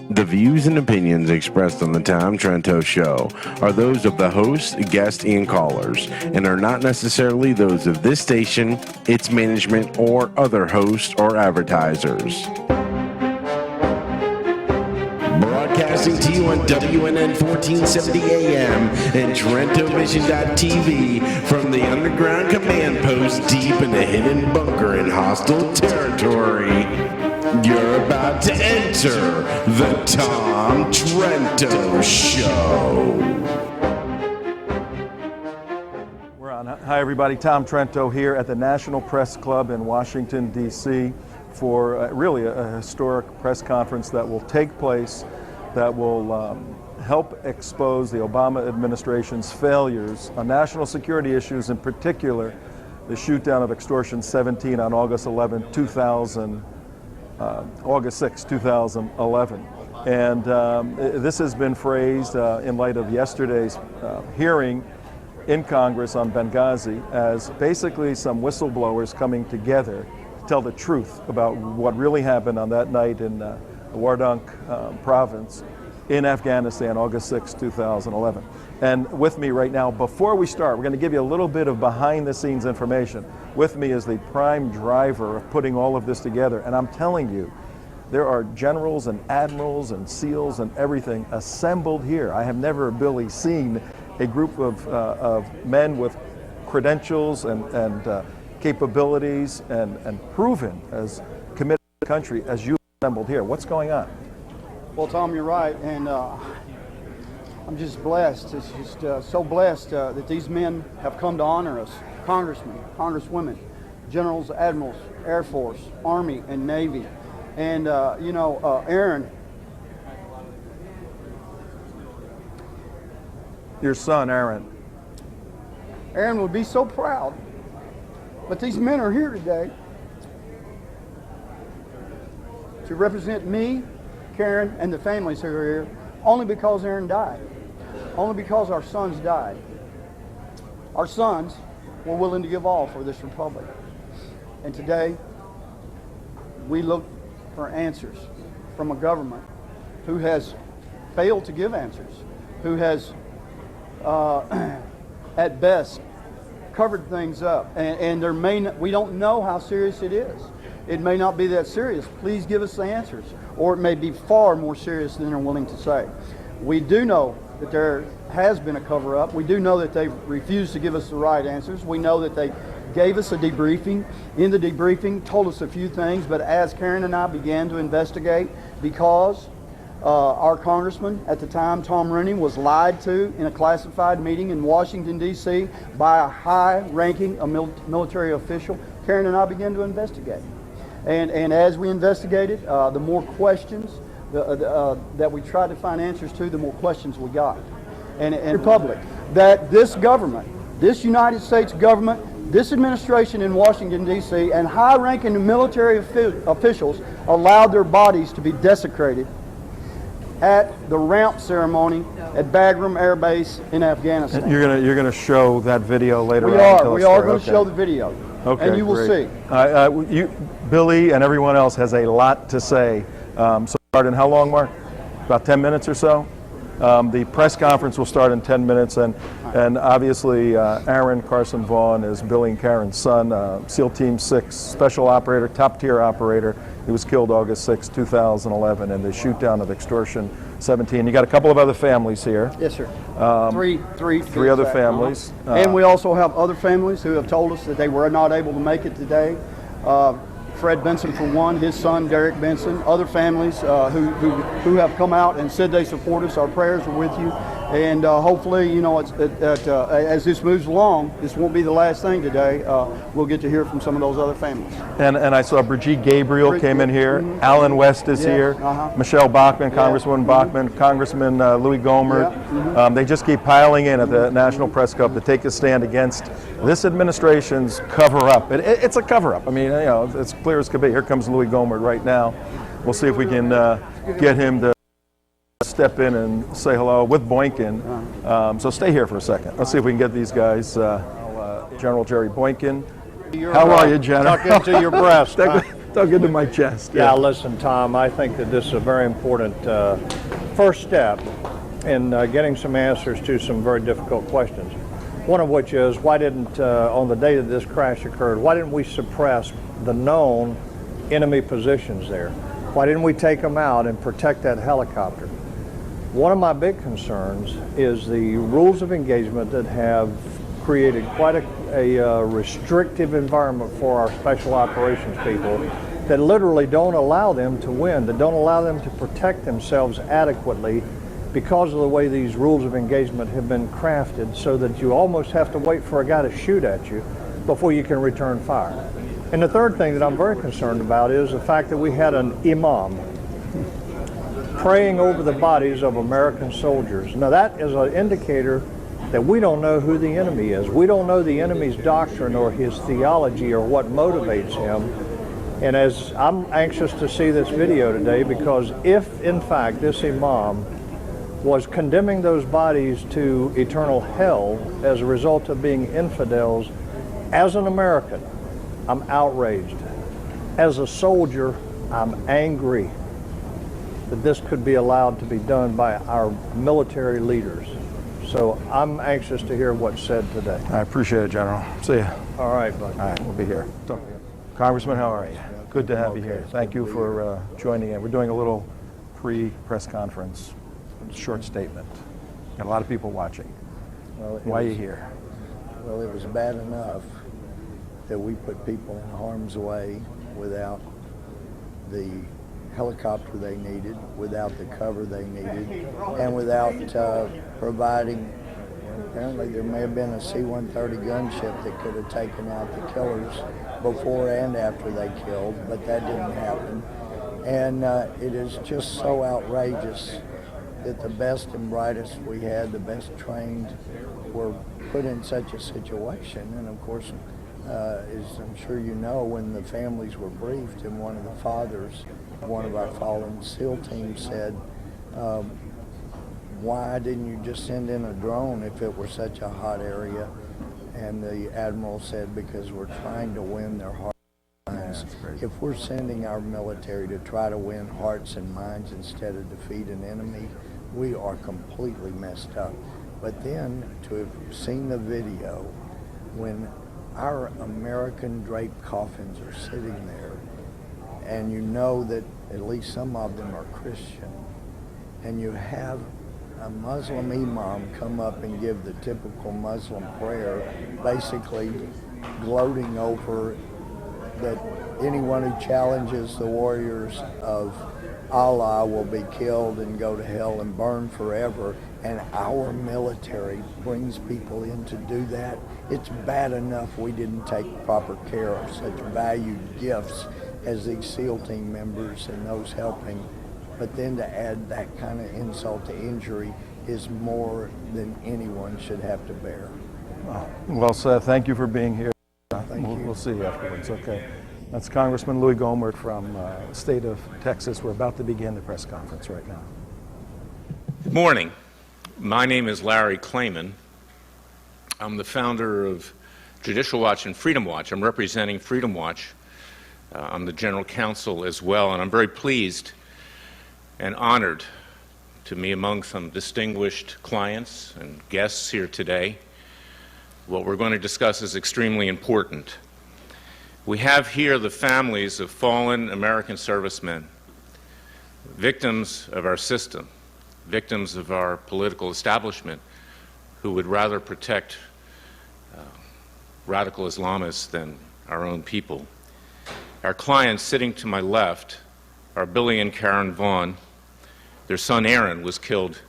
The views and opinions expressed on the Tom Trento Show are those of the host, guests, and callers, and are not necessarily those of this station, its management, or other hosts or advertisers. Broadcasting to you on WNN 1470 AM and TrentoVision.tv from the underground command post deep in a hidden bunker in hostile territory. You're about to enter the Tom Trento Show. We're on. Hi, everybody. Tom Trento here at the National Press Club in Washington, D.C. for really a historic press conference that will take place that will help expose the Obama administration's failures on national security issues, in particular the shootdown of Extortion 17 on August 6, 2011. And this has been phrased in light of yesterday's hearing in Congress on Benghazi as basically some whistleblowers coming together to tell the truth about what really happened on that night in Wardak province in Afghanistan, August 6, 2011. And with me right now, before we start, we're going to give you a little bit of behind-the-scenes information. With me is the prime driver of putting all of this together, and I'm telling you, there are generals and admirals and SEALs and everything assembled here. I have never, Billy, seen a group of men with credentials and capabilities and proven as committed to the country as you assembled here. What's going on? Well, Tom, you're right, and I'm just blessed. It's just so blessed that these men have come to honor us. Congressmen, congresswomen, generals, admirals, Air Force, Army, and Navy. And, Aaron. Your son, Aaron. Aaron would be so proud. But these men are here today to represent me, Karen, and the families who are here, only because Aaron died. Only because our sons died. Our sons were willing to give all for this republic. And today, we look for answers from a government who has failed to give answers, who has, at best, covered things up. And we don't know how serious it is. It may not be that serious. Please give us the answers. Or it may be far more serious than they're willing to say. We do know that there has been a cover-up. We do know that they've refused to give us the right answers. We know that they gave us a debriefing. In the debriefing, told us a few things, but as Karen and I began to investigate, because our congressman at the time, Tom Rooney, was lied to in a classified meeting in Washington, D.C. by a high-ranking military official, Karen and I began to investigate. And as we investigated, the more questions that we tried to find answers to, the more questions we got. And Republic, that this government, this United States government, this administration in Washington, D.C., and high-ranking military officials allowed their bodies to be desecrated at the ramp ceremony at Bagram Air Base in Afghanistan. You're gonna show that video later on? We are going to show the video. Okay, and you will see. Billy and everyone else has a lot to say. So start in how long, Mark? About 10 minutes or so? The press conference will start in 10 minutes, and obviously Aaron Carson Vaughn is Billy and Karen's son, SEAL Team 6, special operator, top-tier operator. He was killed August 6, 2011 in the shootdown of Extortion 17. You got a couple of other families here. Yes, sir. Three other families. And we also have other families who have told us that they were not able to make it today. Fred Benson, for one, his son Derek Benson, other families who have come out and said they support us. Our prayers are with you, and hopefully, as this moves along, this won't be the last thing today. We'll get to hear from some of those other families. And I saw Brigitte Gabriel came in here. Mm-hmm. Alan West is here. Michelle Bachmann, Congresswoman Bachmann, Congressman Louis Gohmert. Yeah. They just keep piling in at the National Press Club to take a stand against this administration's cover-up. It's a cover-up. I mean, it's clear as could be. Here comes Louis Gohmert right now. We'll see if we can get him to step in and say hello with Boykin. So stay here for a second. Let's see if we can get these guys. General Jerry Boykin. How are you, General? Tuck into your breast. dug into my chest. Yeah, listen, Tom, I think that this is a very important first step in getting some answers to some very difficult questions. One of which is, why didn't, on the day that this crash occurred, why didn't we suppress the known enemy positions there? Why didn't we take them out and protect that helicopter? One of my big concerns is the rules of engagement that have created quite a restrictive environment for our special operations people that literally don't allow them to win, that don't allow them to protect themselves adequately because of the way these rules of engagement have been crafted, so that you almost have to wait for a guy to shoot at you before you can return fire. And the third thing that I'm very concerned about is the fact that we had an imam praying over the bodies of American soldiers. Now that is an indicator that we don't know who the enemy is. We don't know the enemy's doctrine or his theology or what motivates him. And as I'm anxious to see this video today, because if in fact this imam was condemning those bodies to eternal hell as a result of being infidels, as an American, I'm outraged. As a soldier, I'm angry that this could be allowed to be done by our military leaders. So I'm anxious to hear what's said today. I appreciate it, General. See ya. All right, bud. All right, we'll be here. Congressman, how are you? Good to have you here. Thank you for joining in. We're doing a little pre-press conference, short statement. Got a lot of people watching. Well, Why are you here? Well, it was bad enough that we put people in harm's way without the helicopter they needed, without the cover they needed, and without providing. Apparently there may have been a C-130 gunship that could have taken out the killers before and after they killed, but that didn't happen. And it is just so outrageous that the best and brightest we had, the best trained, were put in such a situation. And of course, as I'm sure you know, when the families were briefed, and one of the fathers, one of our fallen SEAL team said, why didn't you just send in a drone if it were such a hot area? And the Admiral said, because we're trying to win their hearts and minds. If we're sending our military to try to win hearts and minds instead of defeat an enemy, we are completely messed up. But then to have seen the video when our American draped coffins are sitting there, and you know that at least some of them are Christian, and you have a Muslim imam come up and give the typical Muslim prayer, basically gloating over that anyone who challenges the warriors of Allah will be killed and go to hell and burn forever, and our military brings people in to do that. It's bad enough we didn't take proper care of such valued gifts as these SEAL team members and those helping, but then to add that kind of insult to injury is more than anyone should have to bear. Well said. Thank you for being here. Thank you. We'll see you afterwards. Okay. That's Congressman Louis Gohmert from the state of Texas. We're about to begin the press conference right now. Good morning. My name is Larry Klayman. I'm the founder of Judicial Watch and Freedom Watch. I'm representing Freedom Watch. I'm the general counsel as well, and I'm very pleased and honored to be among some distinguished clients and guests here today. What we're going to discuss is extremely important. We have here the families of fallen American servicemen, victims of our system, victims of our political establishment, who would rather protect radical Islamists than our own people. Our clients sitting to my left are Billy and Karen Vaughn. Their son Aaron was killed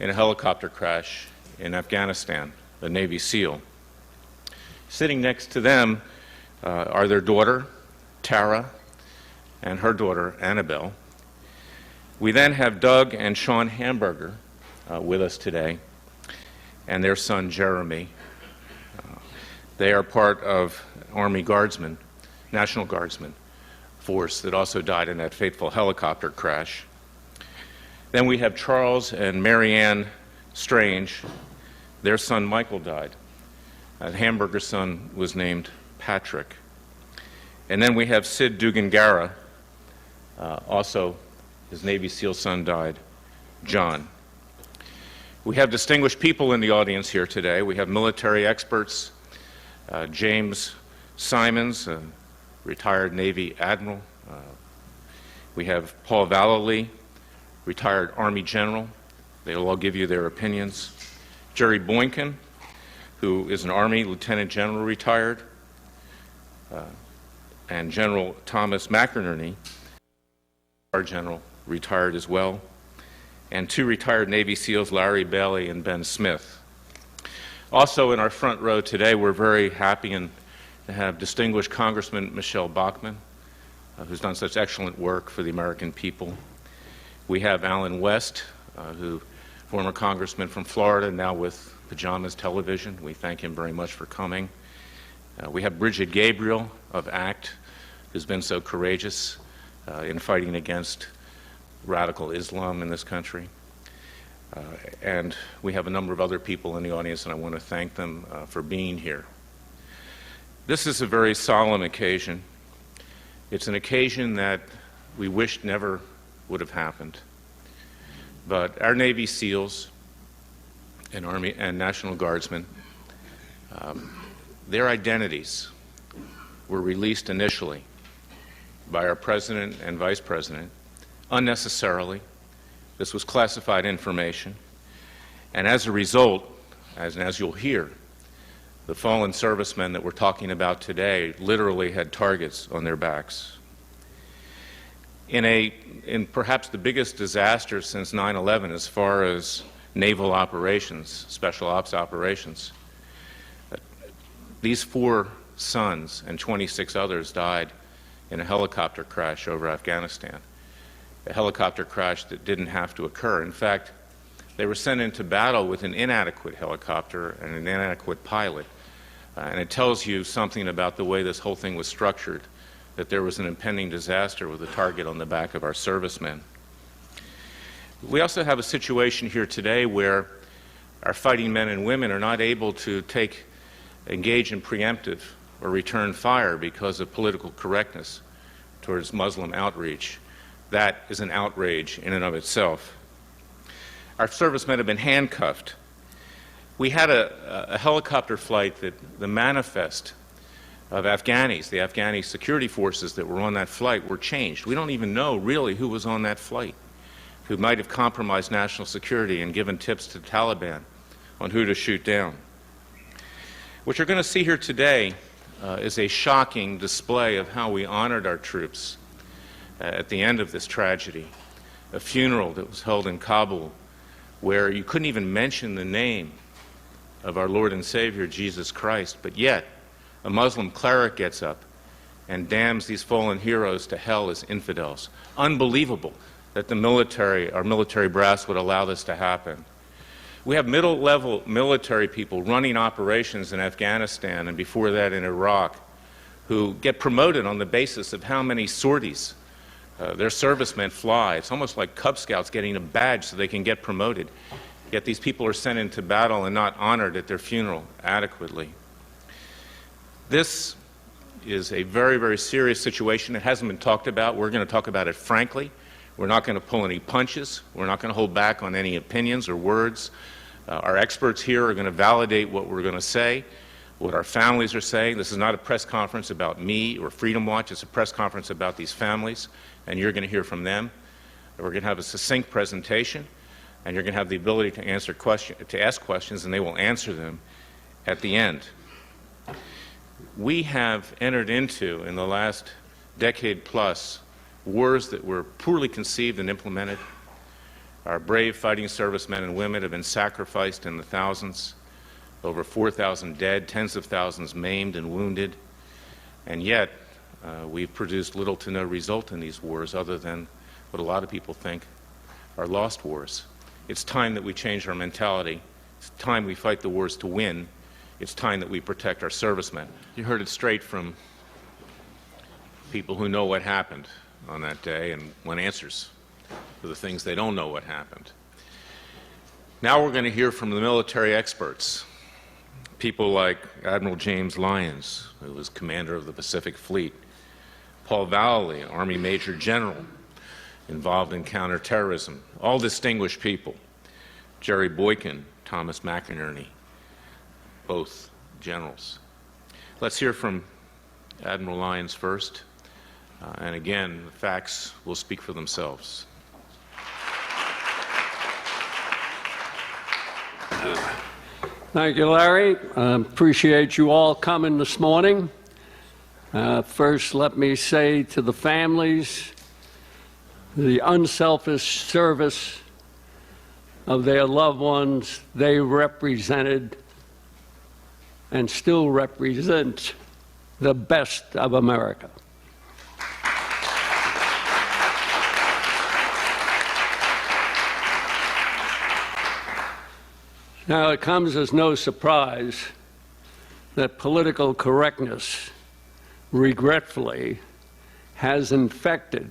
in a helicopter crash in Afghanistan, a Navy SEAL. Sitting next to them are their daughter, Tara, and her daughter, Annabelle. We then have Doug and Sean Hamburger with us today, and their son, Jeremy. They are part of Army Guardsmen, National Guardsmen force that also died in that fateful helicopter crash. Then we have Charles and Marianne Strange. Their son, Michael, died. Hamburger's son was named Patrick. And then we have Sid Dugan-Gara, also his Navy SEAL son died, John. We have distinguished people in the audience here today. We have military experts, James Simons, a retired Navy admiral. We have Paul Vallely, retired Army general. They'll all give you their opinions. Jerry Boykin, who is an Army Lieutenant General retired, and General Thomas McInerney, our general, retired as well, and two retired Navy SEALs, Larry Bailey and Ben Smith. Also in our front row today, we're very happy to have distinguished Congressman Michelle Bachmann, who's done such excellent work for the American people. We have Alan West, who former congressman from Florida, now with Pajamas Television. We thank him very much for coming. We have Bridget Gabriel of ACT, who's been so courageous in fighting against radical Islam in this country. And we have a number of other people in the audience, and I want to thank them for being here. This is a very solemn occasion. It's an occasion that we wished never would have happened. But our Navy SEALs and Army and National Guardsmen, their identities were released initially by our President and Vice President unnecessarily. This was classified information. And as a result, as you'll hear, the fallen servicemen that we're talking about today literally had targets on their backs. In perhaps the biggest disaster since 9/11 as far as naval operations, special ops operations, these 4 sons and 26 others died in a helicopter crash over Afghanistan. A helicopter crash that didn't have to occur. In fact, they were sent into battle with an inadequate helicopter and an inadequate pilot. And it tells you something about the way this whole thing was structured, that there was an impending disaster with a target on the back of our servicemen. We also have a situation here today where our fighting men and women are not able to engage in preemptive or return fire because of political correctness towards Muslim outreach. That is an outrage in and of itself. Our servicemen have been handcuffed. We had a helicopter flight that the manifest of Afghanis, the Afghani security forces that were on that flight, were changed. We don't even know really who was on that flight, who might have compromised national security and given tips to the Taliban on who to shoot down. What you're going to see here today is a shocking display of how we honored our troops at the end of this tragedy. A funeral that was held in Kabul where you couldn't even mention the name of our Lord and Savior, Jesus Christ, but yet a Muslim cleric gets up and damns these fallen heroes to hell as infidels. Unbelievable that our military brass would allow this to happen. We have middle-level military people running operations in Afghanistan and before that in Iraq who get promoted on the basis of how many sorties their servicemen fly. It's almost like Cub Scouts getting a badge so they can get promoted. Yet these people are sent into battle and not honored at their funeral adequately. This is a very, very serious situation. It hasn't been talked about. We're going to talk about it frankly. We're not going to pull any punches. We're not going to hold back on any opinions or words. Our experts here are going to validate what we're going to say, what our families are saying. This is not a press conference about me or Freedom Watch. It's a press conference about these families, and you're going to hear from them. We're going to have a succinct presentation, and you're going to have the ability to ask questions, and they will answer them at the end. We have entered into, in the last decade plus, wars that were poorly conceived and implemented. Our brave fighting servicemen and women have been sacrificed in the thousands, over 4,000 dead, tens of thousands maimed and wounded, and yet we've produced little to no result in these wars other than what a lot of people think are lost wars. It's time that we change our mentality. It's time we fight the wars to win. It's time that we protect our servicemen. You heard it straight from people who know what happened on that day and want answers for the things they don't know what happened. Now we're going to hear from the military experts, people like Admiral James Lyons, who was commander of the Pacific Fleet, Paul Valley, Army Major General, involved in counterterrorism, all distinguished people. Jerry Boykin, Thomas McInerney, both generals. Let's hear from Admiral Lyons first. And again, the facts will speak for themselves. Thank you, Larry. Appreciate you all coming this morning. First, let me say to the families, the unselfish service of their loved ones they represented and still represent the best of America. Now, it comes as no surprise that political correctness, regretfully, has infected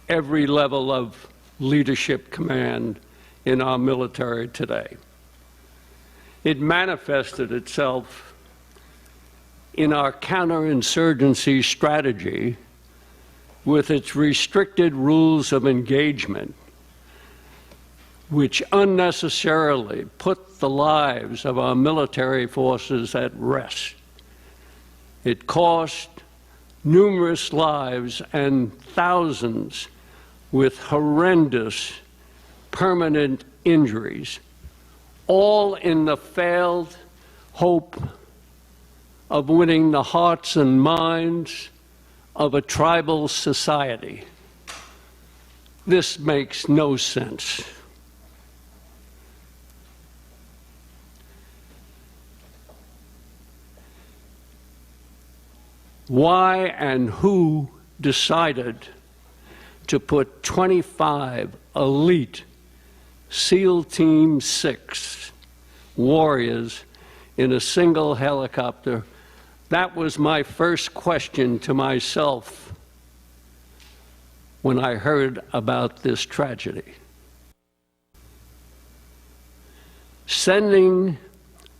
every level of leadership command in our military today. It manifested itself in our counterinsurgency strategy with its restricted rules of engagement, which unnecessarily put the lives of our military forces at rest. It cost numerous lives and thousands with horrendous permanent injuries, all in the failed hope of winning the hearts and minds of a tribal society. This makes no sense. Why and who decided to put 25 elite SEAL Team 6 warriors in a single helicopter? That was my first question to myself when I heard about this tragedy. Sending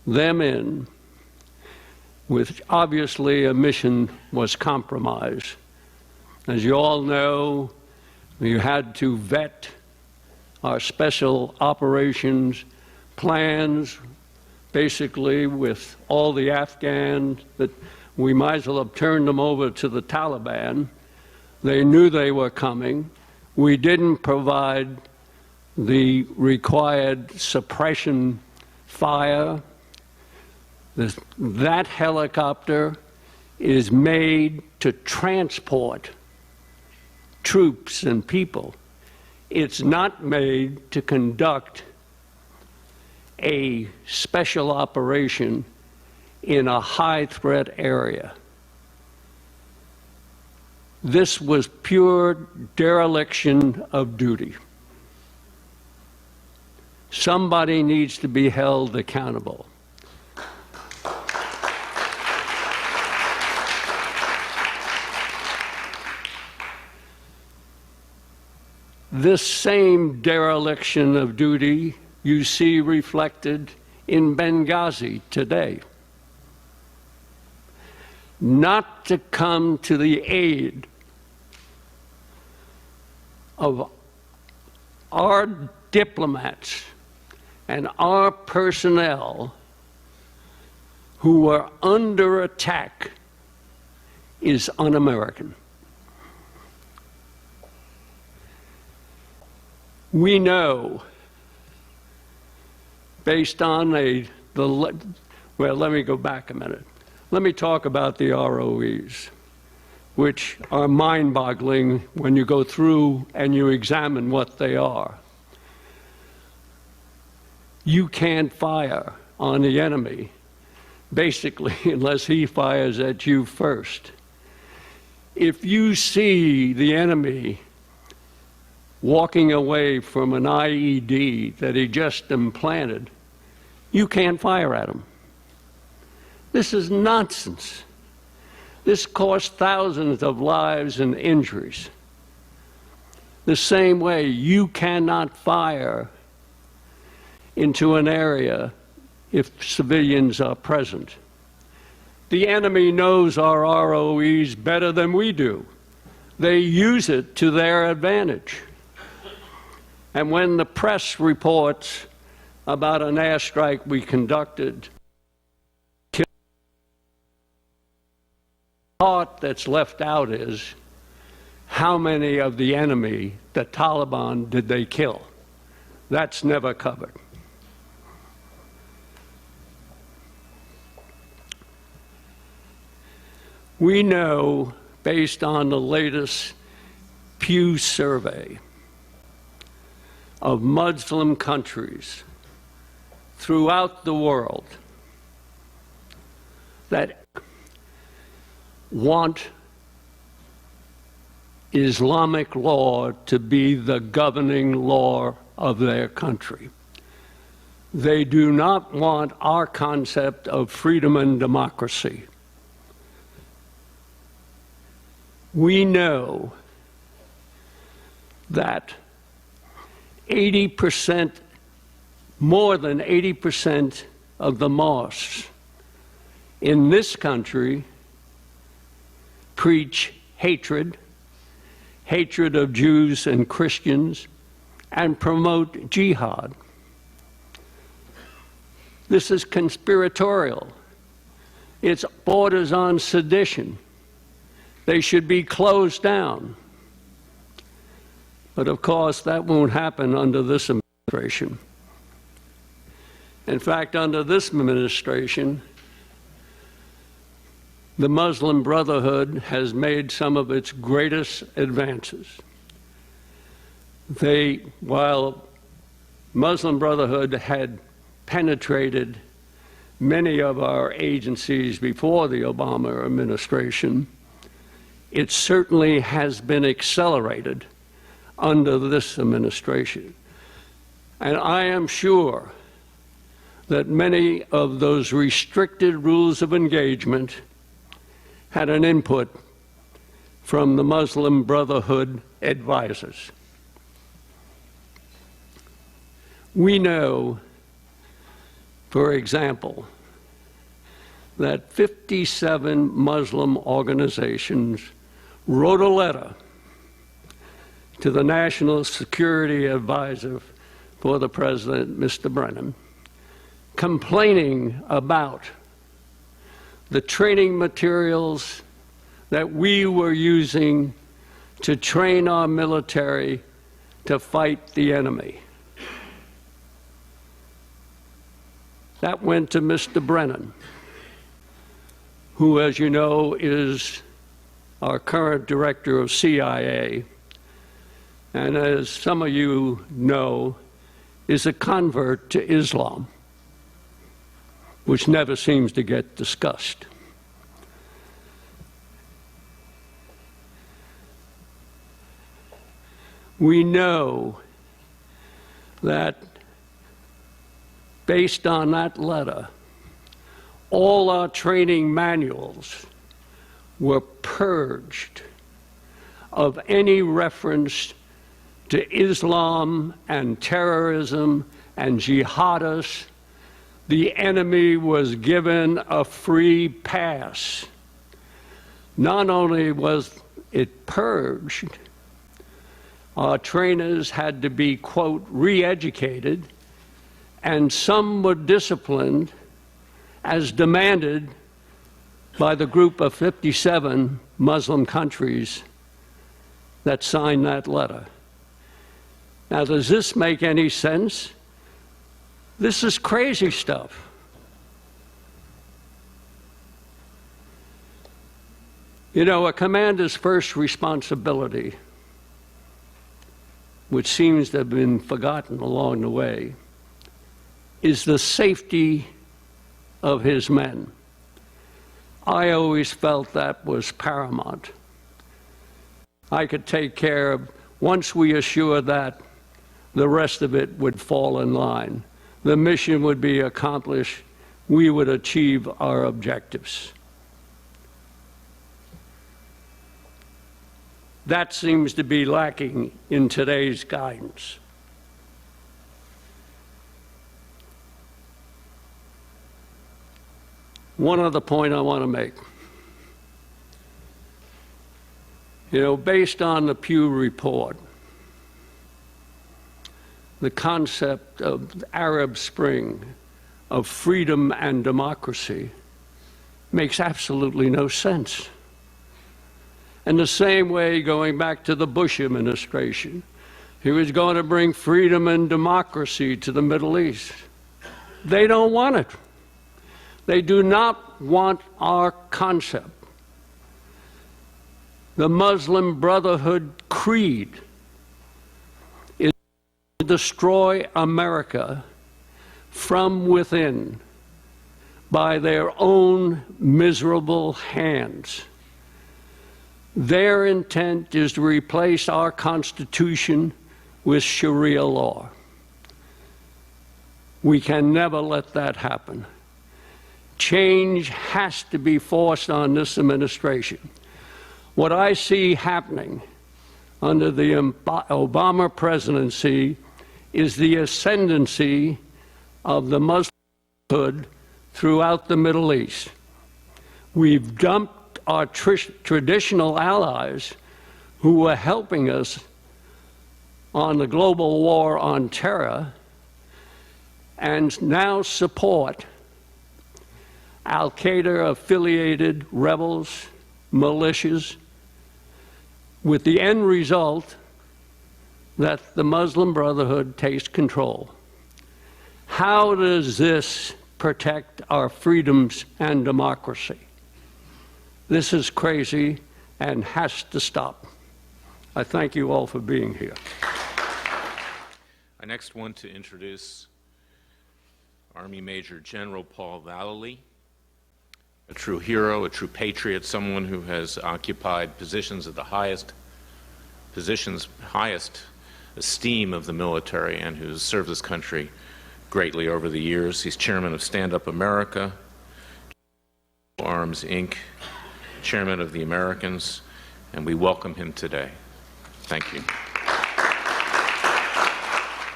them in with obviously a mission was compromised. As you all know, we had to vet our special operations plans, basically with all the Afghans, that we might as well have turned them over to the Taliban. They knew they were coming. We didn't provide the required suppression fire. That helicopter is made to transport troops and people. It's not made to conduct a special operation in a high-threat area. This was pure dereliction of duty. Somebody needs to be held accountable. This same dereliction of duty you see reflected in Benghazi today. Not to come to the aid of our diplomats and our personnel who were under attack is un-American. We know, based on well, let me go back a minute. Let me talk about the ROEs, which are mind-boggling when you go through and you examine what they are. You can't fire on the enemy, basically, unless he fires at you first. If you see the enemy walking away from an IED that he just implanted, you can't fire at him. This is nonsense. This cost thousands of lives and injuries. The same way you cannot fire into an area if civilians are present. The enemy knows our ROEs better than we do. They use it to their advantage. And when the press reports about an airstrike we conducted, the part that's left out is how many of the enemy, the Taliban, did they kill? That's never covered. We know, based on the latest Pew survey of Muslim countries throughout the world, that want Islamic law to be the governing law of their country. They do not want our concept of freedom and democracy. We know that 80%, more than 80% of the mosques in this country preach hatred of Jews and Christians, and promote jihad. This is conspiratorial. It borders on sedition. They should be closed down. But of course, that won't happen under this administration. In fact, under this administration, the Muslim Brotherhood has made some of its greatest advances. While Muslim Brotherhood had penetrated many of our agencies before the Obama administration, it certainly has been accelerated under this administration. And I am sure that many of those restricted rules of engagement had an input from the Muslim Brotherhood advisors. We know, for example, that 57 Muslim organizations wrote a letter to the National Security Advisor for the President, Mr. Brennan, complaining about the training materials that we were using to train our military to fight the enemy. That went to Mr. Brennan, who, as you know, is our current director of CIA, and as some of you know, is a convert to Islam, which never seems to get discussed. We know that based on that letter, all our training manuals were purged of any reference to Islam and terrorism and jihadists. The enemy was given a free pass. Not only was it purged, our trainers had to be, quote, re-educated, and some were disciplined as demanded by the group of 57 Muslim countries that signed that letter. Now, does this make any sense? This is crazy stuff. You know, a commander's first responsibility, which seems to have been forgotten along the way, is the safety of his men. I always felt that was paramount. I could take care of, once we assure that, the rest of it would fall in line. The mission would be accomplished. We would achieve our objectives. That seems to be lacking in today's guidance. One other point I want to make. You know, based on the Pew report, the concept of the Arab Spring, of freedom and democracy, makes absolutely no sense. In the same way, going back to the Bush administration, he was going to bring freedom and democracy to the Middle East. They don't want it. They do not want our concept. The Muslim Brotherhood creed is to destroy America from within by their own miserable hands. Their intent is to replace our Constitution with Sharia law. We can never let that happen. Change has to be forced on this administration. What I see happening under the Obama presidency is the ascendancy of the Muslim Brotherhood throughout the Middle East. We've dumped our traditional allies who were helping us on the global war on terror and now support Al-Qaeda-affiliated rebels, militias, with the end result that the Muslim Brotherhood takes control. How does this protect our freedoms and democracy? This is crazy and has to stop. I thank you all for being here. I next want to introduce Army Major General Paul Vallely, a true hero, a true patriot, someone who has occupied positions of the highest esteem of the military and who's served this country greatly over the years. He's chairman of Standup America, Arms, Inc., chairman of the Americans, and we welcome him today. Thank you.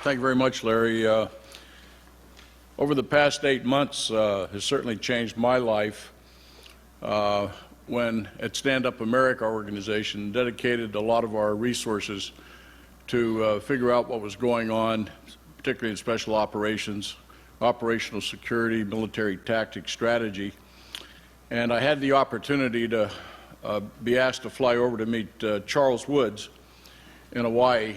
Thank you very much, Larry. Over the past 8 months has certainly changed my life. When at Standup America, our organization dedicated a lot of our resources to figure out what was going on, particularly in special operations, operational security, military tactics, strategy. And I had the opportunity to be asked to fly over to meet Charles Woods in Hawaii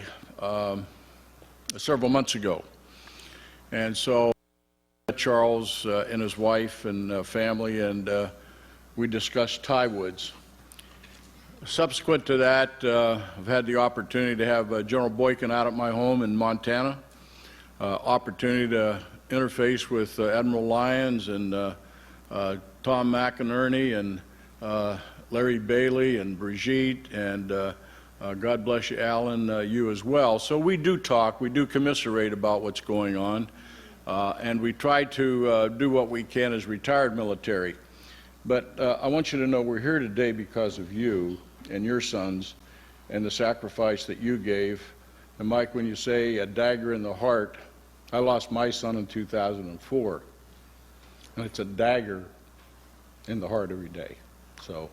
several months ago. And so I met Charles and his wife and family, and we discussed Ty Woods. Subsequent to that, I've had the opportunity to have General Boykin out at my home in Montana, opportunity to interface with Admiral Lyons and Tom McInerney and Larry Bailey and Brigitte, and God bless you, Alan, you as well. So we do talk, we do commiserate about what's going on, and we try to do what we can as retired military. But I want you to know we're here today because of you and your sons and the sacrifice that you gave. And Mike, when you say a dagger in the heart, I lost my son in 2004, and it's a dagger in the heart every day. So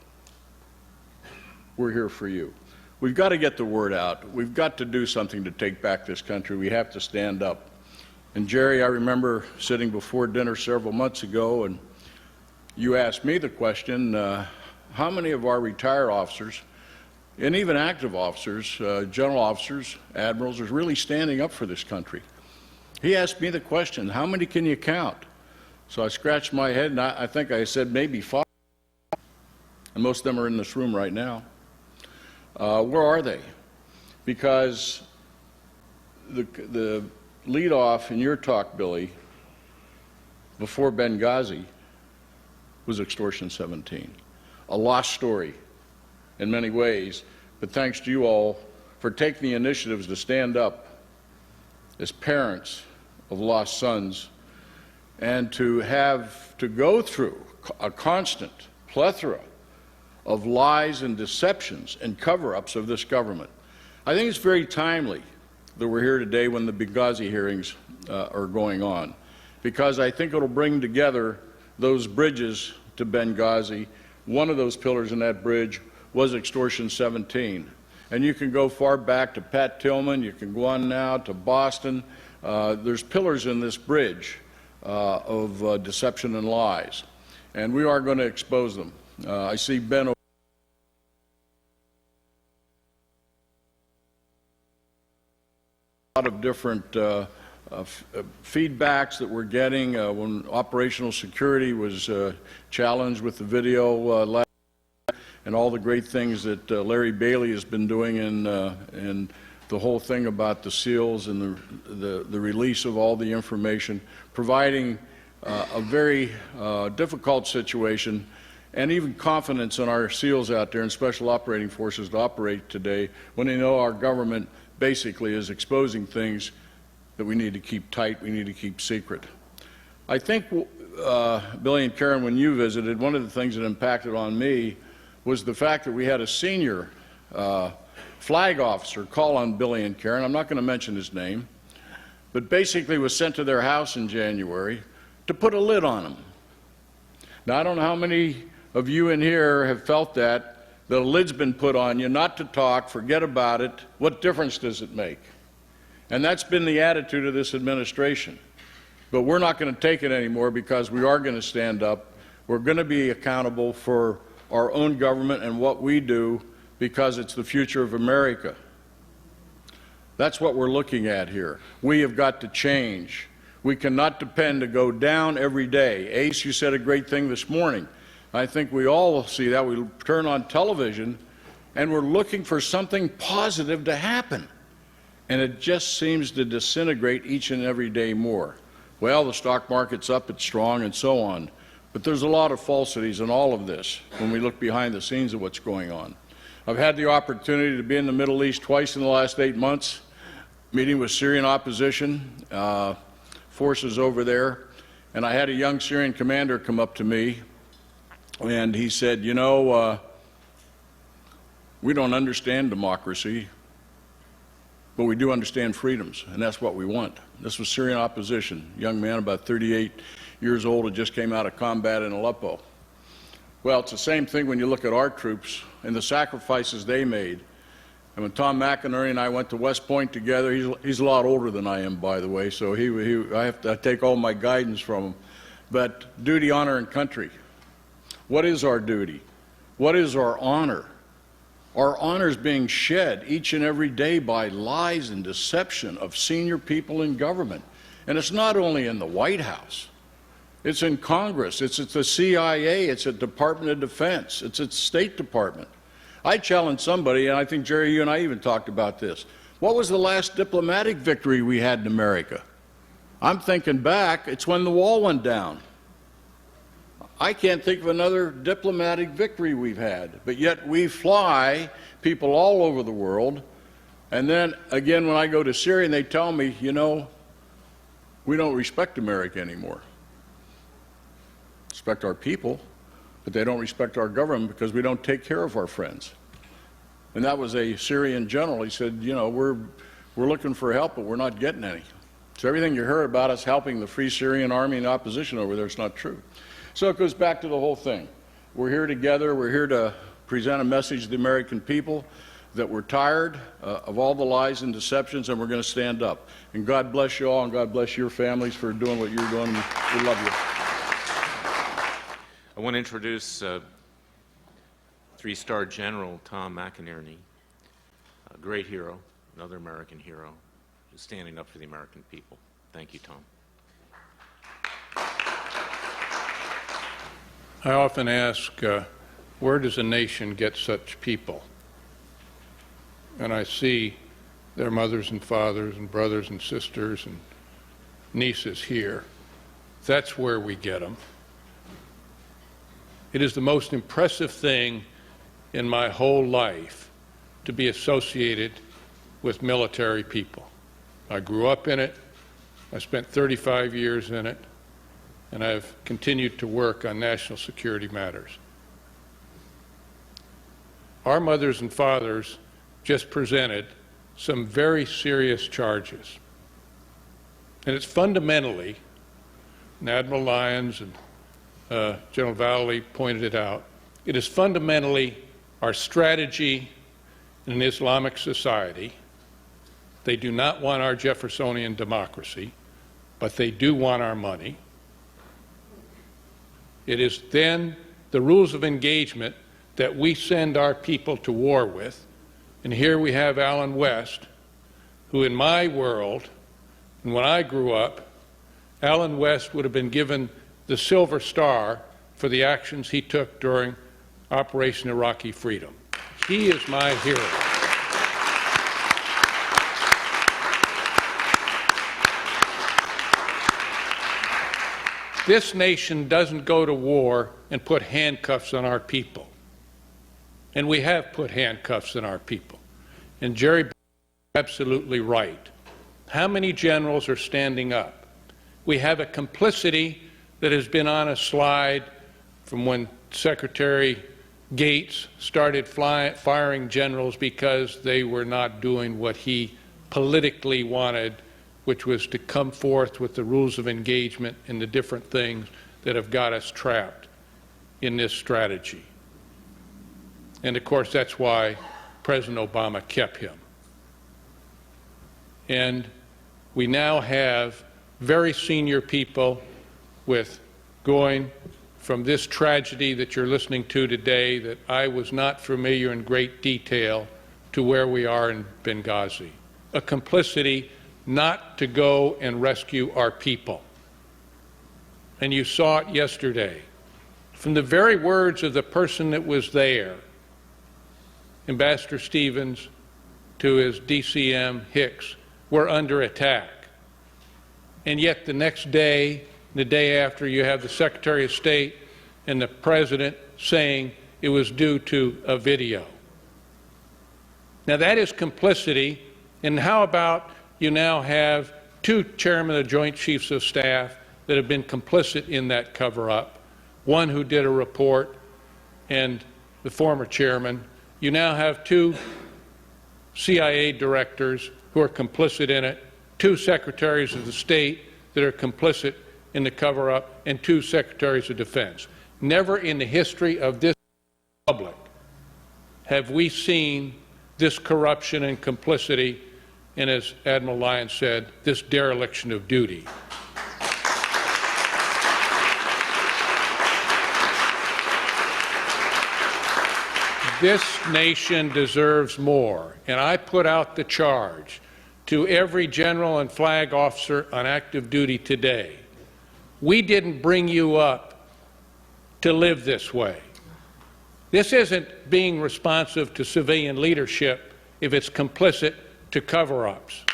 we're here for you. We've got to get the word out. We've got to do something to take back this country. We have to stand up. And Jerry, I remember sitting before dinner several months ago, and you asked me the question, how many of our retired officers, and even active officers, general officers, admirals, are really standing up for this country? He asked me the question, how many can you count? So I scratched my head, and I think I said maybe 5. And most of them are in this room right now. Where are they? Because the lead off in your talk, Billy, before Benghazi was Extortion 17. A lost story in many ways, but thanks to you all for taking the initiatives to stand up as parents of lost sons and to have to go through a constant plethora of lies and deceptions and cover-ups of this government. I think it's very timely that we're here today when the Benghazi hearings are going on, because I think it'll bring together those bridges to Benghazi. One of those pillars in that bridge was Extortion 17. And you can go far back to Pat Tillman, you can go on now to Boston. There's pillars in this bridge of deception and lies. And we are going to expose them. I see Ben a lot of different feedbacks that we're getting when operational security was challenged with the video last, and all the great things that Larry Bailey has been doing in the whole thing about the SEALs and the release of all the information, providing a very difficult situation and even confidence in our SEALs out there and Special Operating Forces to operate today when they know our government basically is exposing things that we need to keep tight, we need to keep secret. I think, Billy and Karen, when you visited, one of the things that impacted on me was the fact that we had a senior flag officer call on Billy and Karen. I'm not going to mention his name, but basically was sent to their house in January to put a lid on them. Now, I don't know how many of you in here have felt that a lid's been put on you, not to talk, forget about it. What difference does it make? And that's been the attitude of this administration. But we're not going to take it anymore because we are going to stand up. We're going to be accountable for our own government and what we do because it's the future of America. That's what we're looking at here. We have got to change. We cannot depend to go down every day. Ace, you said a great thing this morning. I think we all see that. We turn on television and we're looking for something positive to happen. And it just seems to disintegrate each and every day more. Well, the stock market's up, it's strong, and so on. But there's a lot of falsities in all of this when we look behind the scenes of what's going on. I've had the opportunity to be in the Middle East twice in the last 8 months, meeting with Syrian opposition forces over there. And I had a young Syrian commander come up to me, and he said, you know, we don't understand democracy, but we do understand freedoms, and that's what we want. This was Syrian opposition, young man about 38 years old, who just came out of combat in Aleppo. Well, it's the same thing when you look at our troops and the sacrifices they made. And when Tom McInerney and I went to West Point together, he's a lot older than I am, by the way, so I have to take all my guidance from him. But duty, honor, and country. What is our duty? What is our honor? Our honor is being shed each and every day by lies and deception of senior people in government. And it's not only in the White House. It's in Congress. It's at the CIA. It's at the Department of Defense. It's at the State Department. I challenge somebody, and I think, Jerry, you and I even talked about this. What was the last diplomatic victory we had in America? I'm thinking back, it's when the wall went down. I can't think of another diplomatic victory we've had, but yet we fly people all over the world. And then again, when I go to Syria and they tell me, you know, we don't respect America anymore. Respect our people, but they don't respect our government because we don't take care of our friends. And that was a Syrian general. He said, you know, we're looking for help, but we're not getting any. So everything you heard about us helping the Free Syrian Army and opposition over there, it's not true. So it goes back to the whole thing. We're here together. We're here to present a message to the American people that we're tired of all the lies and deceptions, and we're going to stand up. And God bless you all, and God bless your families for doing what you're doing. We love you. I want to introduce three-star General Tom McInerney, a great hero, another American hero, who's standing up for the American people. Thank you, Tom. I often ask, where does a nation get such people? And I see their mothers and fathers and brothers and sisters and nieces here. That's where we get them. It is the most impressive thing in my whole life to be associated with military people. I grew up in it. I spent 35 years in it. And I've continued to work on national security matters. Our mothers and fathers just presented some very serious charges. And it's fundamentally, and Admiral Lyons and General Valley pointed it out. It is fundamentally our strategy in an Islamic society. They do not want our Jeffersonian democracy, but they do want our money. It is then the rules of engagement that we send our people to war with. And here we have Alan West, who in my world, and when I grew up, Alan West would have been given the Silver Star for the actions he took during Operation Iraqi Freedom. He is my hero. This nation doesn't go to war and put handcuffs on our people. And we have put handcuffs on our people. And Jerry is absolutely right. How many generals are standing up? We have a complicity that has been on a slide from when Secretary Gates started firing generals because they were not doing what he politically wanted, which was to come forth with the rules of engagement and the different things that have got us trapped in this strategy. And of course, that's why President Obama kept him. And we now have very senior people with going from this tragedy that you're listening to today that I was not familiar in great detail to where we are in Benghazi. A complicity not to go and rescue our people. And you saw it yesterday. From the very words of the person that was there, Ambassador Stevens to his DCM Hicks, we're under attack. And yet the next day, the day after, you have the Secretary of State and the President saying it was due to a video. Now that is complicity. And how about you now have two chairmen of the Joint Chiefs of Staff that have been complicit in that cover-up, one who did a report and the former chairman. You now have two CIA directors who are complicit in it, two secretaries of the state that are complicit in the cover-up, and two secretaries of defense. Never in the history of this republic have we seen this corruption and complicity, and as Admiral Lyons said, this dereliction of duty. This nation deserves more, and I put out the charge to every general and flag officer on active duty today. We didn't bring you up to live this way. This isn't being responsive to civilian leadership if it's complicit to cover-ups.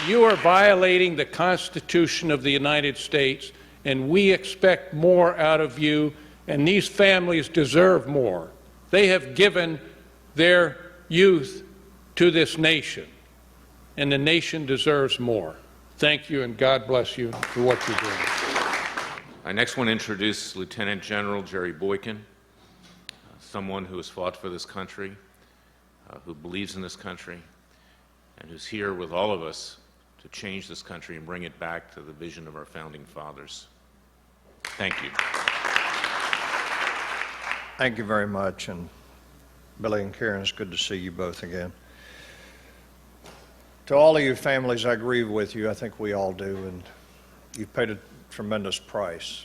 You are violating the Constitution of the United States, and we expect more out of you, and these families deserve more. They have given their youth to this nation, and the nation deserves more. Thank you, and God bless you for what you're doing. I next want to introduce Lieutenant General Jerry Boykin, someone who has fought for this country, who believes in this country, and who's here with all of us to change this country and bring it back to the vision of our founding fathers. Thank you. Thank you very much, and Billy and Karen, it's good to see you both again. To all of you families, I grieve with you. I think we all do, and you've paid a tremendous price.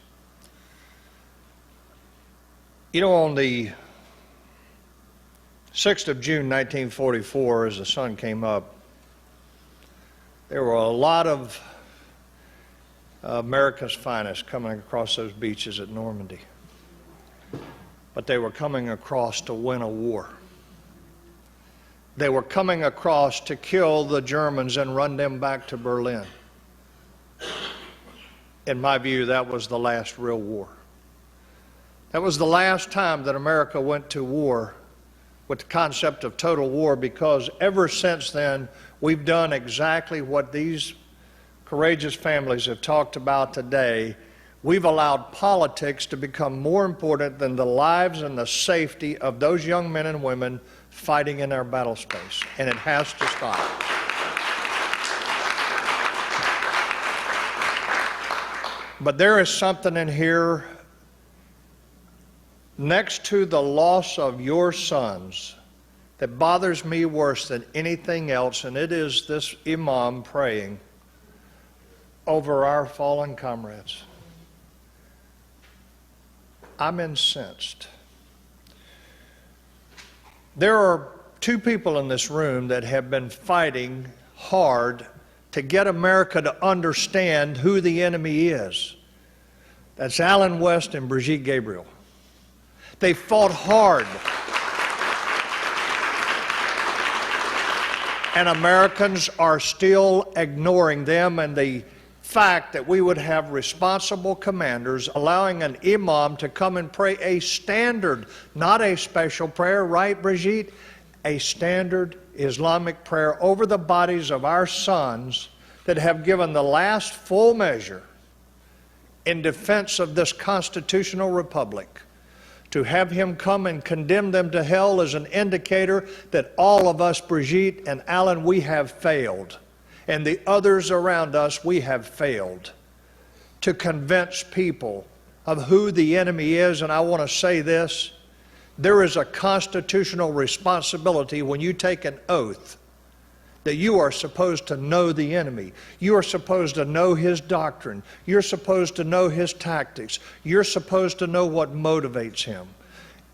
You know, on the 6th of June, 1944, as the sun came up, there were a lot of America's finest coming across those beaches at Normandy. But they were coming across to win a war. They were coming across to kill the Germans and run them back to Berlin. In my view, that was the last real war. That was the last time that America went to war with the concept of total war, because ever since then, we've done exactly what these courageous families have talked about today. We've allowed politics to become more important than the lives and the safety of those young men and women fighting in our battle space, and it has to stop. But there is something in here next to the loss of your sons that bothers me worse than anything else, and it is this imam praying over our fallen comrades. I'm incensed. There are two people in this room that have been fighting hard to get America to understand who the enemy is. That's Alan West and Brigitte Gabriel. They fought hard. And Americans are still ignoring them, and the fact that we would have responsible commanders allowing an imam to come and pray a standard, not a special prayer, right, Brigitte? A standard Islamic prayer over the bodies of our sons that have given the last full measure in defense of this constitutional republic. To have him come and condemn them to hell is an indicator that all of us, Brigitte and Alan, we have failed. And the others around us, we have failed to convince people of who the enemy is. And I want to say this, there is a constitutional responsibility when you take an oath that you are supposed to know the enemy. You are supposed to know his doctrine. You're supposed to know his tactics. You're supposed to know what motivates him.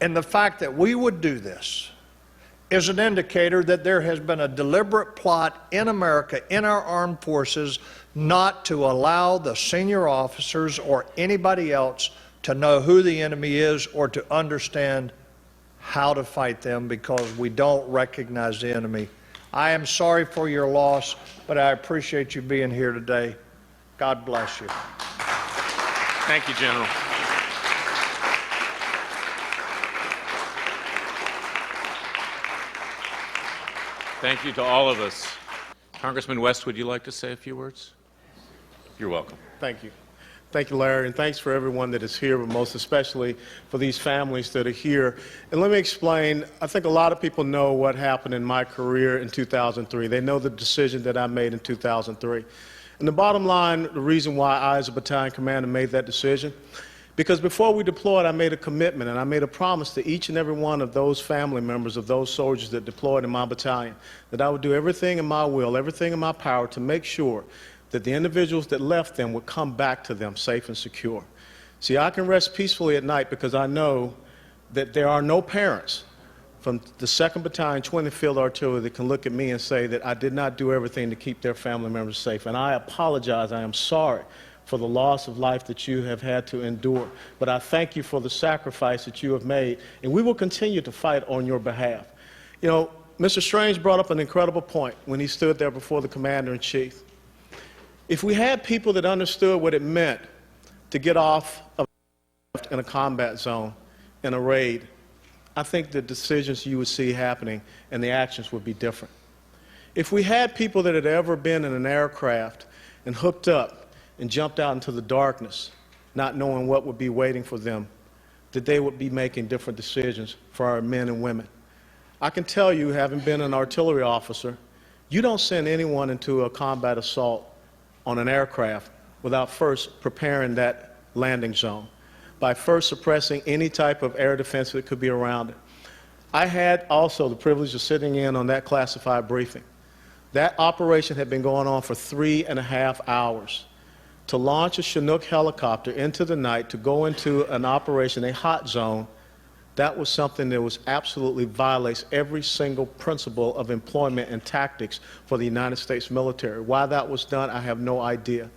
And the fact that we would do this is an indicator that there has been a deliberate plot in America, in our armed forces, not to allow the senior officers or anybody else to know who the enemy is or to understand how to fight them because we don't recognize the enemy. I am sorry for your loss, but I appreciate you being here today. God bless you. Thank you, General. Thank you to all of us. Congressman West, would you like to say a few words? You're welcome. Thank you. Thank you, Larry, and thanks for everyone that is here, but most especially for these families that are here. And let me explain, I think a lot of people know what happened in my career in 2003. They know the decision that I made in 2003. And the bottom line, the reason why I, as a battalion commander, made that decision, because before we deployed, I made a commitment and I made a promise to each and every one of those family members of those soldiers that deployed in my battalion that I would do everything in my will, everything in my power to make sure that the individuals that left them would come back to them safe and secure. See, I can rest peacefully at night because I know that there are no parents from the 2nd Battalion, 20th Field Artillery that can look at me and say that I did not do everything to keep their family members safe. And I apologize, I am sorry for the loss of life that you have had to endure. But I thank you for the sacrifice that you have made, and we will continue to fight on your behalf. You know, Mr. Strange brought up an incredible point when he stood there before the Commander-in-Chief. If we had people that understood what it meant to get off of in a combat zone, in a raid, I think the decisions you would see happening and the actions would be different. If we had people that had ever been in an aircraft and hooked up and jumped out into the darkness, not knowing what would be waiting for them, that they would be making different decisions for our men and women. I can tell you, having been an artillery officer, you don't send anyone into a combat assault on an aircraft without first preparing that landing zone, by first suppressing any type of air defense that could be around it. I had also the privilege of sitting in on that classified briefing. That operation had been going on for 3.5 hours. To launch a Chinook helicopter into the night to go into an operation, a hot zone, that was something that was absolutely violates every single principle of employment and tactics for the United States military. Why that was done, I have no idea.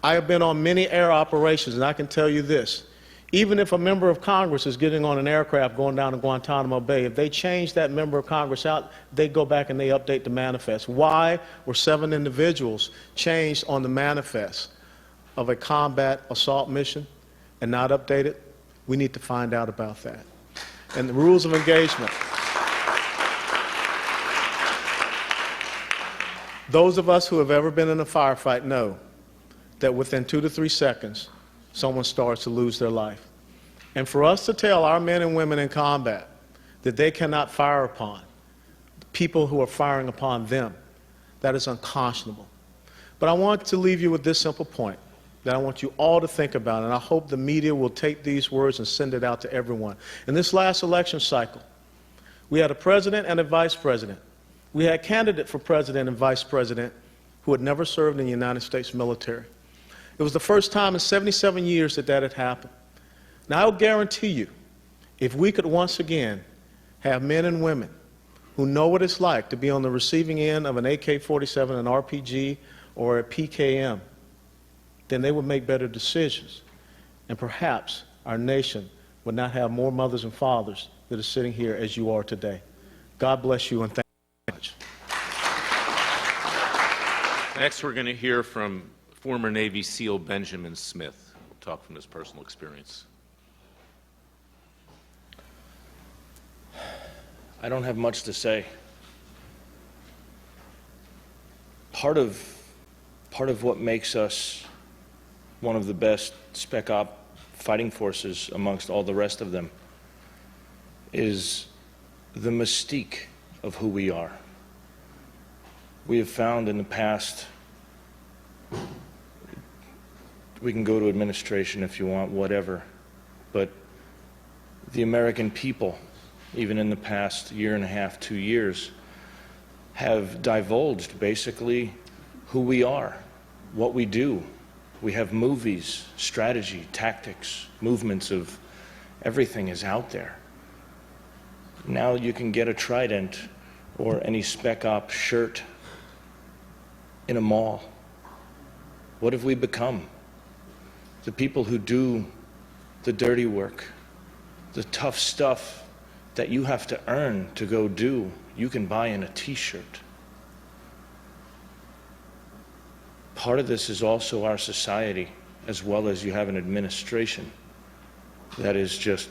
I have been on many air operations, and I can tell you this. Even if a member of Congress is getting on an aircraft going down to Guantanamo Bay, if they change that member of Congress out, they go back and they update the manifest. Why were 7 individuals changed on the manifest of a combat assault mission and not updated? We need to find out about that. And the rules of engagement. Those of us who have ever been in a firefight know that within 2 to 3 seconds, someone starts to lose their life. And for us to tell our men and women in combat that they cannot fire upon people who are firing upon them, that is unconscionable. But I want to leave you with this simple point. that I want you all to think about, and I hope the media will take these words and send it out to everyone. In this last election cycle, we had a president and a vice president. We had a candidate for president and vice president who had never served in the United States military. It was the first time in 77 years that that had happened. Now, I'll guarantee you, if we could once again have men and women who know what it's like to be on the receiving end of an AK-47, an RPG, or a PKM, then they would make better decisions. And perhaps our nation would not have more mothers and fathers that are sitting here as you are today. God bless you, and thank you very much. Next, we're going to hear from former Navy SEAL Benjamin Smith. We'll talk from his personal experience. I don't have much to say. Part of what makes us one of the best Spec Op fighting forces amongst all the rest of them is the mystique of who we are. We have found in the past, we can go to administration if you want, whatever, but the American people, even in the past year and a half, 2 years, have divulged basically who we are, what we do. We have movies, strategy, tactics, movements of everything is out there. Now you can get a Trident or any Spec Op shirt in a mall. What have we become? The people who do the dirty work, the tough stuff that you have to earn to go do, you can buy in a t-shirt. Part of this is also our society, as well as you have an administration that is just,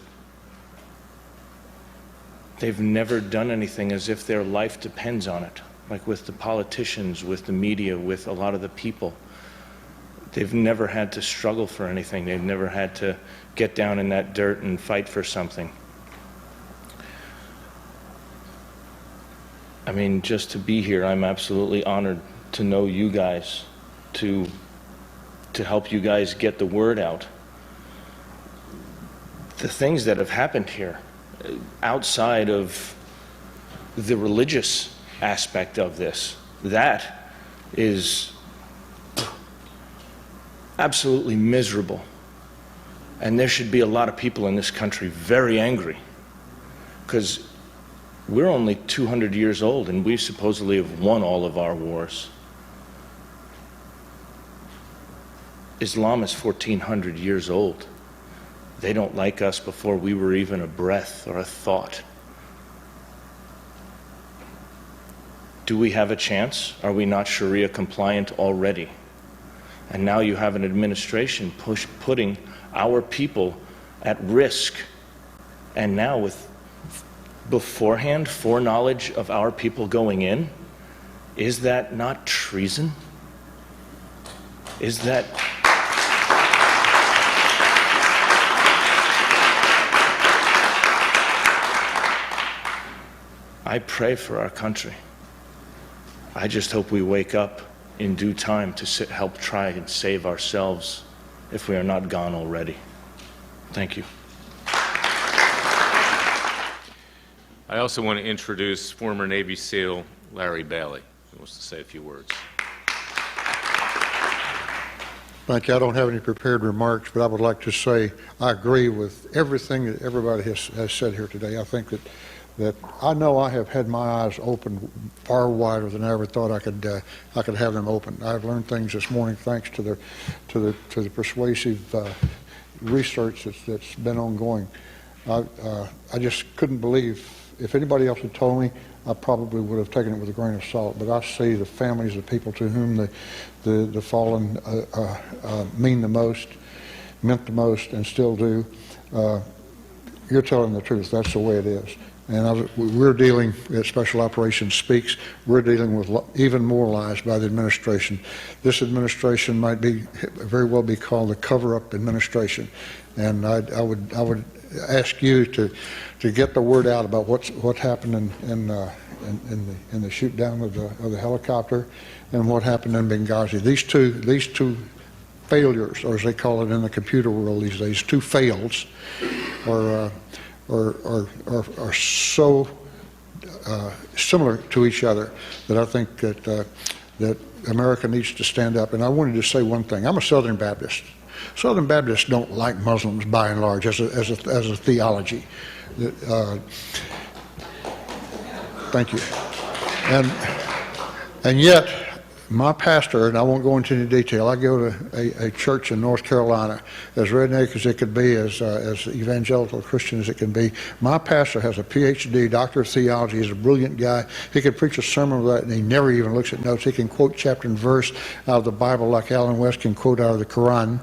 they've never done anything as if their life depends on it. Like with the politicians, with the media, with a lot of the people. They've never had to struggle for anything. They've never had to get down in that dirt and fight for something. I mean, just to be here, I'm absolutely honored to know you guys, to help you guys get the word out. The things that have happened here, outside of the religious aspect of this, that is absolutely miserable. And there should be a lot of people in this country very angry, because we're only 200 years old and we supposedly have won all of our wars. Islam is 1,400 years old. They don't like us before we were even a breath or a thought. Do we have a chance? Are we not Sharia compliant already? And now you have an administration putting our people at risk. And now with beforehand foreknowledge of our people going in, is that not treason? Is that... I pray for our country. I just hope we wake up in due time to help try and save ourselves if we are not gone already. Thank you. I also want to introduce former Navy SEAL Larry Bailey, who wants to say a few words. Thank you. I don't have any prepared remarks, but I would like to say I agree with everything that everybody has said here today. I think that I know I have had my eyes open far wider than I ever thought I could have them open. I've learned things this morning thanks to the persuasive research that's been ongoing. I just couldn't believe, if anybody else had told me, I probably would have taken it with a grain of salt. But I see the families of people to whom the fallen mean the most, meant the most, and still do. You're telling the truth. That's the way it is. And we're dealing, as Special Operations speaks, we're dealing with even more lies by the administration. This administration might very well be called the cover-up administration. And I would ask you to get the word out about what happened in the shoot down of the helicopter and what happened in Benghazi. These two failures, or as they call it in the computer world these days, two fails, are so similar to each other that I think that America needs to stand up. And I wanted to say one thing. I'm a Southern Baptist. Southern Baptists don't like Muslims by and large as a theology. Thank you. And yet, my pastor, and I won't go into any detail, I go to a church in North Carolina, as redneck as it could be, as evangelical Christian as it can be. My pastor has a PhD, doctor of theology. He's a brilliant guy. He could preach a sermon with that, and he never even looks at notes. He can quote chapter and verse out of the Bible like Alan West can quote out of the Quran.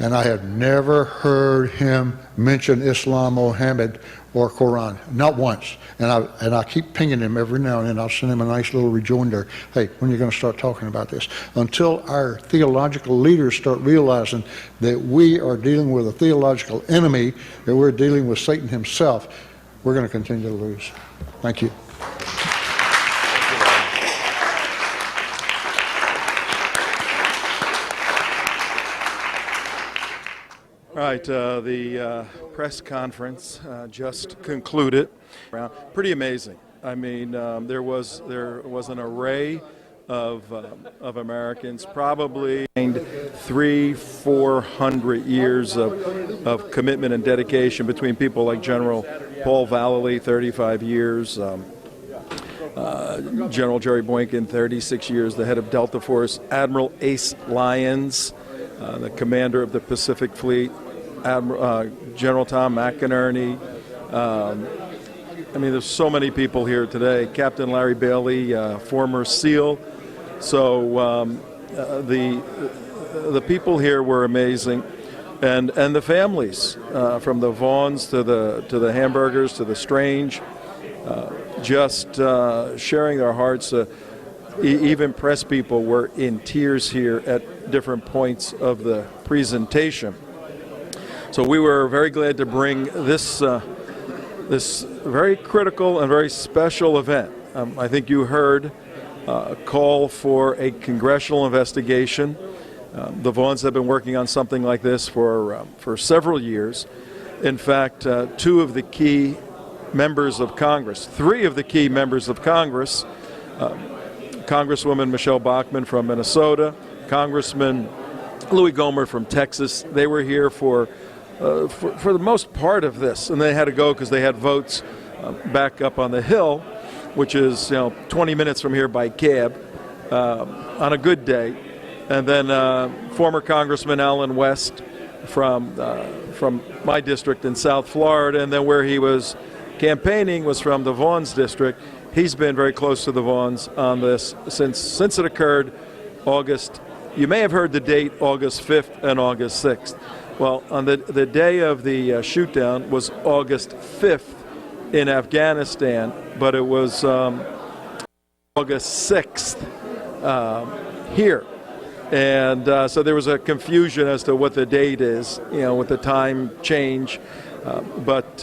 And I have never heard him mention Islam, Mohammed, or Quran, not once. And I keep pinging him every now and then. I'll send him a nice little rejoinder. Hey, when are you going to start talking about this? Until our theological leaders start realizing that we are dealing with a theological enemy, that we're dealing with Satan himself, we're going to continue to lose. Thank you. All right, the press conference just concluded. Pretty amazing. I mean, there was an array of Americans, probably 300-400 years of commitment and dedication between people like General Paul Vallely, 35 years, General Jerry Boykin, 36 years, the head of Delta Force, Admiral Ace Lyons, the commander of the Pacific Fleet, General Tom McInerney. I mean, there's so many people here today. Captain Larry Bailey, former SEAL. So the people here were amazing, and the families, from the Vaughns to the Hamburgers to the Strange, just sharing their hearts. Even press people were in tears here at different points of the presentation. So we were very glad to bring this this very critical and very special event. I think you heard a call for a congressional investigation. The Vaughns have been working on something like this for several years. In fact, two of the key members of Congress, three of the key members of Congress, Congresswoman Michelle Bachmann from Minnesota, Congressman Louis Gohmert from Texas, they were here for the most part of this, and they had to go because they had votes back up on the Hill, which is 20 minutes from here by cab on a good day. And then former Congressman Alan West from my district in South Florida, and then where he was campaigning was from the Vaughns district. He's been very close to the Vaughns on this since it occurred August. You may have heard the date, August 5th and August 6th. Well, on the day of the shoot-down was August 5th in Afghanistan, but it was August 6th here. And so there was a confusion as to what the date is, with the time change. But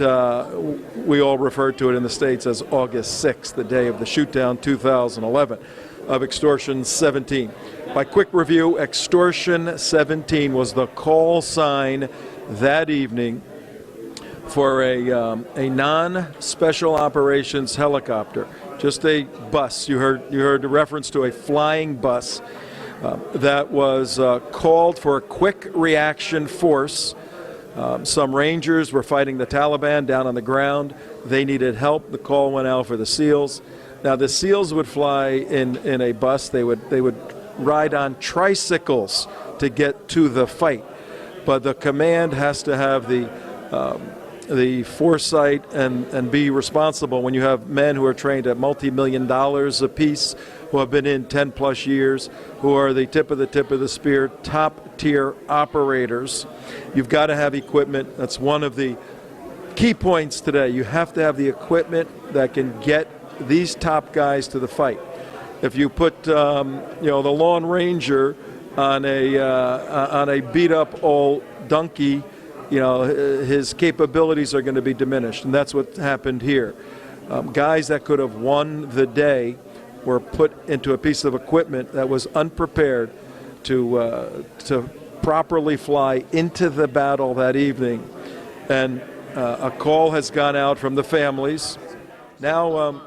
we all refer to it in the States as August 6th, the day of the shoot-down 2011 of Extortion 17. By quick review, Extortion 17 was the call sign that evening for a non-special operations helicopter, just a bus. You heard the reference to a flying bus that was called for a quick reaction force. Some Rangers were fighting the Taliban down on the ground. They needed help. The call went out for the SEALs. Now the SEALs would fly in a bus. They would ride on tricycles to get to the fight, but the command has to have the foresight and be responsible when you have men who are trained at multi-million dollars apiece, who have been in 10 plus years, who are the tip of the spear, top tier operators. You've got to have equipment. That's one of the key points today. You have to have the equipment that can get these top guys to the fight. If you put the Lone Ranger on a beat up old donkey, his capabilities are going to be diminished, and that's what happened here. Guys that could have won the day were put into a piece of equipment that was unprepared to properly fly into the battle that evening. And a call has gone out from the families. Now,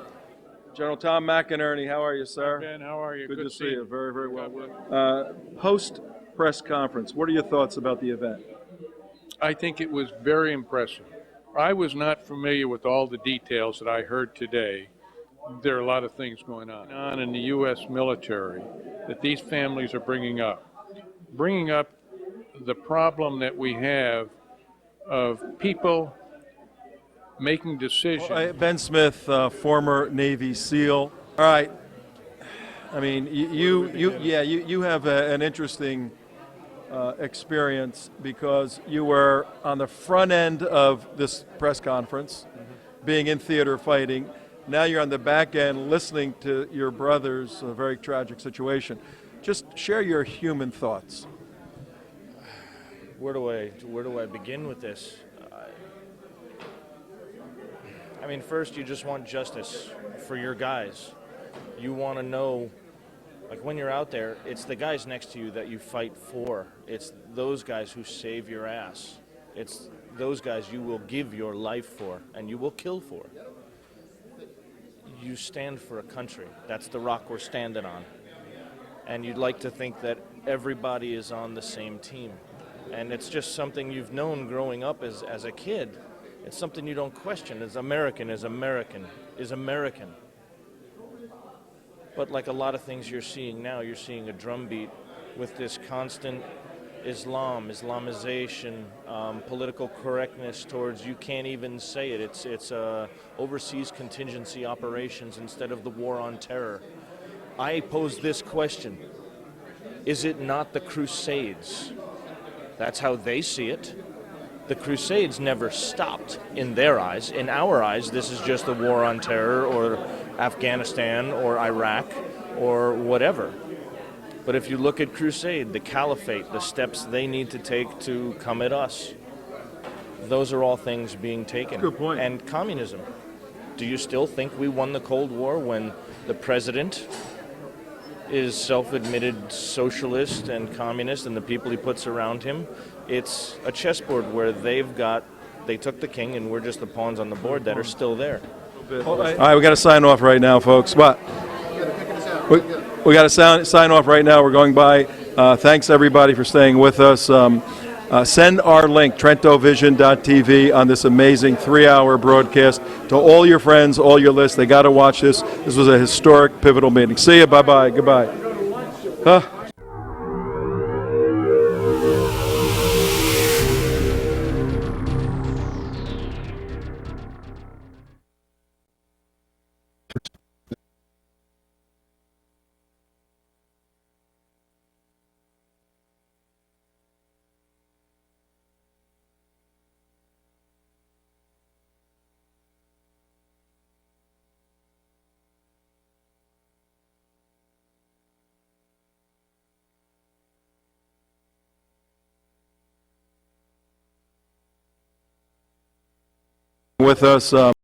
General Tom McInerney, how are you, sir? Ben, how are you? Good to see you. Very, very well. Post-press conference, what are your thoughts about the event? I think it was very impressive. I was not familiar with all the details that I heard today. There are a lot of things going on in the U.S. military that these families are bringing up the problem that we have of people making decisions. Well, Ben Smith, former Navy SEAL. All right. I mean, you have an interesting experience because you were on the front end of this press conference, being in theater fighting. Now you're on the back end listening to your brother's very tragic situation. Just share your human thoughts. Where do I begin with this? I mean, first you just want justice for your guys. You want to know, like when you're out there, it's the guys next to you that you fight for. It's those guys who save your ass. It's those guys you will give your life for and you will kill for. You stand for a country. That's the rock we're standing on. And you'd like to think that everybody is on the same team. And it's just something you've known growing up as a kid. It's something you don't question. As American is American is American. But like a lot of things you're seeing now, you're seeing a drumbeat with this constant Islamization, political correctness towards you can't even say it. It's overseas contingency operations instead of the war on terror. I pose this question. Is it not the Crusades? That's how they see it. The Crusades never stopped in their eyes. In our eyes, this is just a war on terror or Afghanistan or Iraq or whatever. But if you look at Crusade, the Caliphate, the steps they need to take to come at us, those are all things being taken. Good point. And communism. Do you still think we won the Cold War when the president is self-admitted socialist and communist and the people he puts around him? It's a chessboard where they took the king and we're just the pawns on the board that are still there. All right, we got to sign off right now, folks. What? We got to sign off right now. We're going by. Thanks, everybody, for staying with us. Send our link, TrentoVision.tv, on this amazing 3-hour broadcast to all your friends, all your lists. They got to watch this. This was a historic, pivotal meeting. See you. Bye-bye. Goodbye. With us.